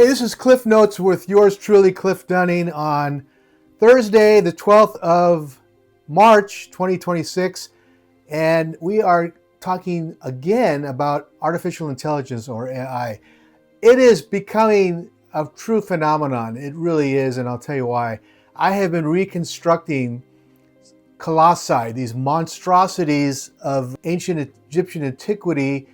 Hey, this is Cliff Notes with yours truly, Cliff Dunning, on Thursday, the 12th of March, 2026. And we are talking again about artificial intelligence, or AI. It is becoming a true phenomenon. It really is, and I'll tell you why. I have been reconstructing colossi, these monstrosities of ancient Egyptian antiquity,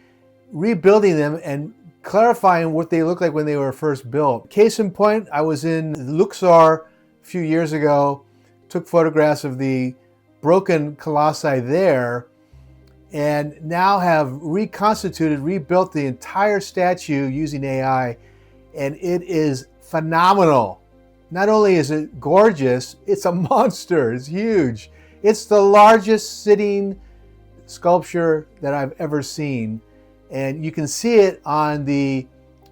rebuilding them and clarifying what they look like when they were first built. Case in point, I was in Luxor a few years ago, took photographs of the broken colossi there, and now have rebuilt the entire statue using AI, and it is phenomenal. Not only is it gorgeous, it's a monster, it's huge. It's the largest sitting sculpture that I've ever seen. And you can see it on the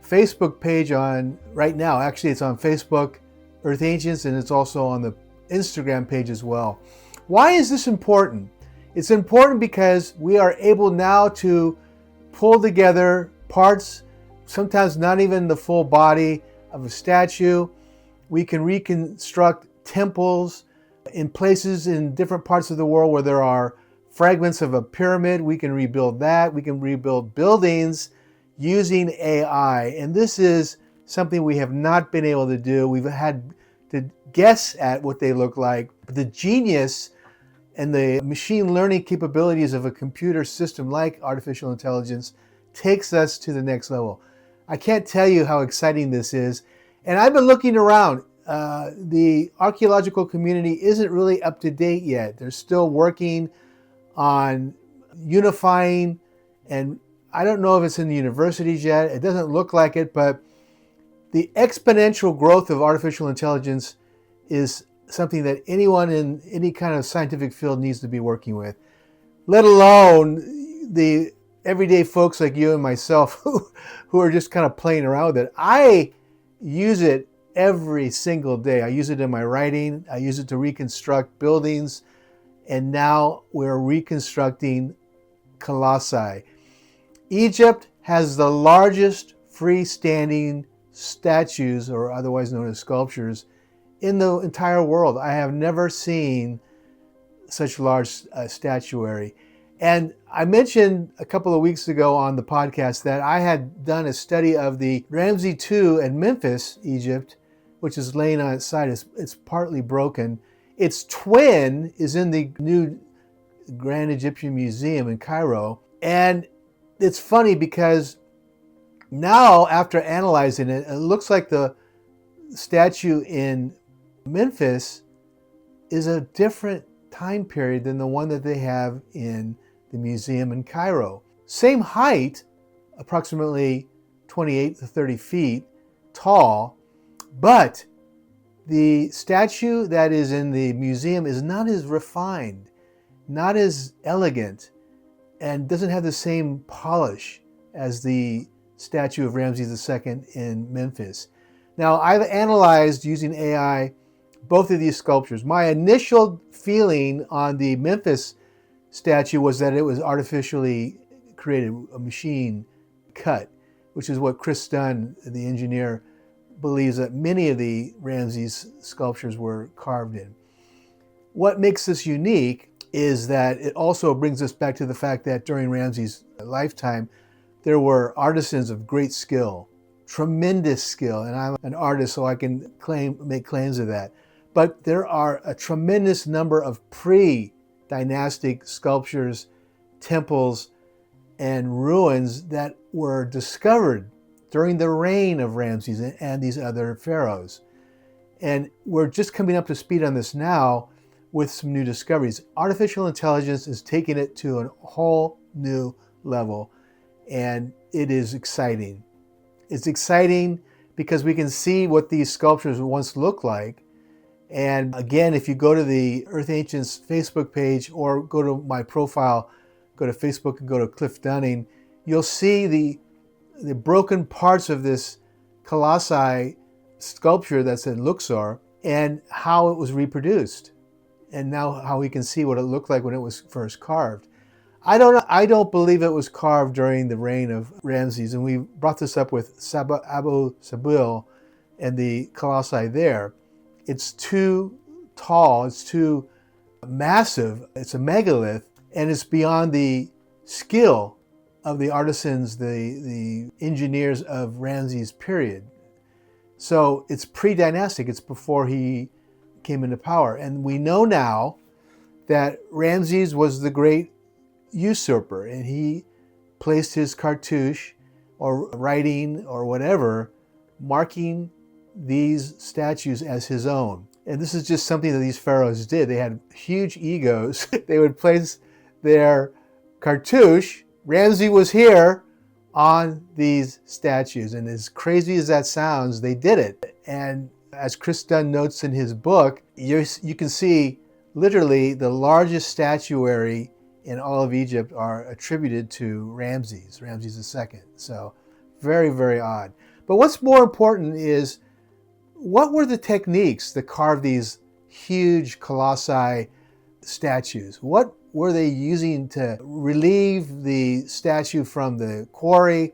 Facebook page on right now. Actually, it's on Facebook, Earth Ancients, and it's also on the Instagram page as well. Why is this important? It's important because we are able now to pull together parts, sometimes not even the full body of a statue. We can reconstruct temples in places in different parts of the world where there are fragments of a pyramid. We can rebuild that. We can rebuild buildings using AI. And this is something we have not been able to do. We've had to guess at what they look like. But the genius and the machine learning capabilities of a computer system like artificial intelligence takes us to the next level. I can't tell you how exciting this is. And I've been looking around. The archaeological community isn't really up to date yet. They're still working on unifying, and I don't know if it's in the universities yet. It doesn't look like it, but the exponential growth of artificial intelligence is something that anyone in any kind of scientific field needs to be working with, let alone the everyday folks like you and myself who are just kind of playing around with it. I use it every single day. I use it in my writing. I use it to reconstruct buildings. And now we're reconstructing colossi. Egypt has the largest freestanding statues, or otherwise known as sculptures, in the entire world. I have never seen such large statuary. And I mentioned a couple of weeks ago on the podcast that I had done a study of the Ramses II in Memphis, Egypt, which is laying on its side. It's partly broken. Its twin is in the new Grand Egyptian Museum in Cairo. And it's funny because now, after analyzing it, it looks like the statue in Memphis is a different time period than the one that they have in the museum in Cairo. Same height, approximately 28 to 30 feet tall, but the statue that is in the museum is not as refined, not as elegant, and doesn't have the same polish as the statue of Ramses II in Memphis. Now, I've analyzed using AI both of these sculptures. My initial feeling on the Memphis statue was that it was artificially created, a machine cut, which is what Chris Dunn, the engineer, believes that many of the Ramses sculptures were carved in. What makes this unique is that it also brings us back to the fact that during Ramses' lifetime, there were artisans of great skill, tremendous skill, and I'm an artist, so I can make claims of that. But there are a tremendous number of pre-dynastic sculptures, temples, and ruins that were discovered during the reign of Ramses and these other pharaohs. And we're just coming up to speed on this now with some new discoveries. Artificial intelligence is taking it to a whole new level, and it is exciting. It's exciting because we can see what these sculptures once looked like. And again, if you go to the Earth Ancients Facebook page or go to my profile, go to Facebook and go to Cliff Dunning, you'll see the broken parts of this colossi sculpture that's in Luxor and how it was reproduced, and now how we can see what it looked like when it was first carved. I don't believe it was carved during the reign of Ramses, and we brought this up with Abu Simbel and the colossi there. It's too tall, it's too massive, it's a megalith, and it's beyond the skill of the artisans, the engineers of Ramses' period. So it's pre-dynastic, it's before he came into power. And we know now that Ramses was the great usurper, and he placed his cartouche or writing or whatever, marking these statues as his own. And this is just something that these pharaohs did. They had huge egos. They would place their cartouche, Ramses was here, on these statues. And as crazy as that sounds, they did it. And as Chris Dunn notes in his book, you can see literally the largest statuary in all of Egypt are attributed to Ramses II. So very, very odd. But what's more important is, what were the techniques that carved these huge colossi statues? What were they using to relieve the statue from the quarry,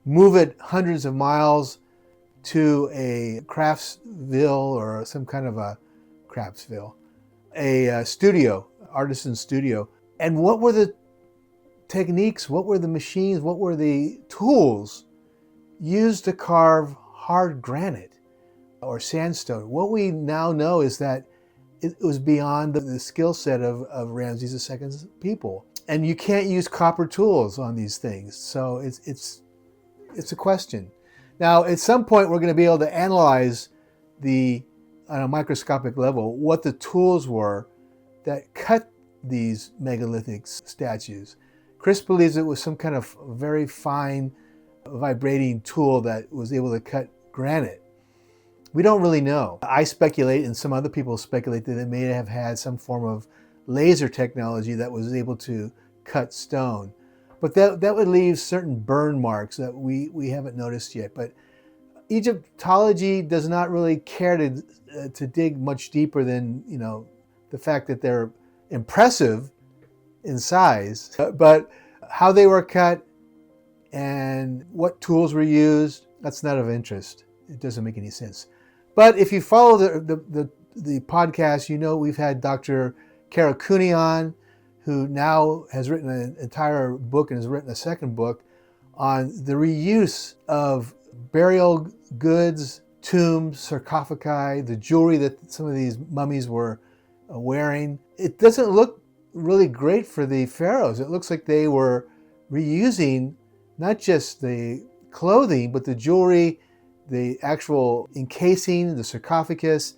move it hundreds of miles to a craftsville or some kind of a studio, artisan studio? And what were the techniques, what were the machines, what were the tools used to carve hard granite or sandstone? What we now know is that it was beyond the skill set of Ramses II's people. And you can't use copper tools on these things. So it's a question. Now, at some point, we're going to be able to analyze on a microscopic level, what the tools were that cut these megalithic statues. Chris believes it was some kind of very fine vibrating tool that was able to cut granite. We don't really know. I speculate, and some other people speculate, that it may have had some form of laser technology that was able to cut stone. But that would leave certain burn marks that we haven't noticed yet. But Egyptology does not really care to dig much deeper than, the fact that they're impressive in size, but how they were cut and what tools were used, that's not of interest. It doesn't make any sense. But if you follow the podcast, we've had Dr. Cooney on, who now has written an entire book and has written a second book on the reuse of burial goods, tombs, sarcophagi, the jewelry that some of these mummies were wearing. It doesn't look really great for the pharaohs. It looks like they were reusing not just the clothing, but the jewelry, the actual encasing, the sarcophagus.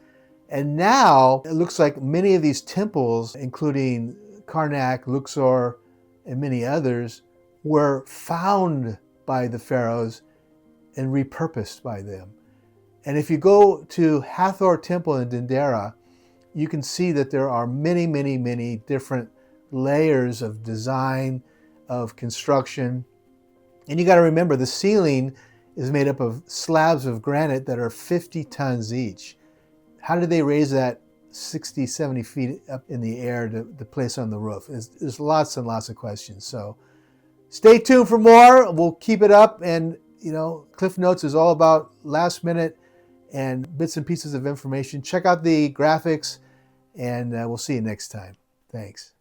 And now it looks like many of these temples, including Karnak, Luxor, and many others, were found by the pharaohs and repurposed by them. And if you go to Hathor Temple in Dendera, you can see that there are many, many, many different layers of design, of construction. And you got to remember, the ceiling is made up of slabs of granite that are 50 tons each. How did they raise that 60, 70 feet up in the air to place on the roof? There's lots and lots of questions. So stay tuned for more. We'll keep it up. And, Cliff Notes is all about last minute and bits and pieces of information. Check out the graphics, and we'll see you next time. Thanks.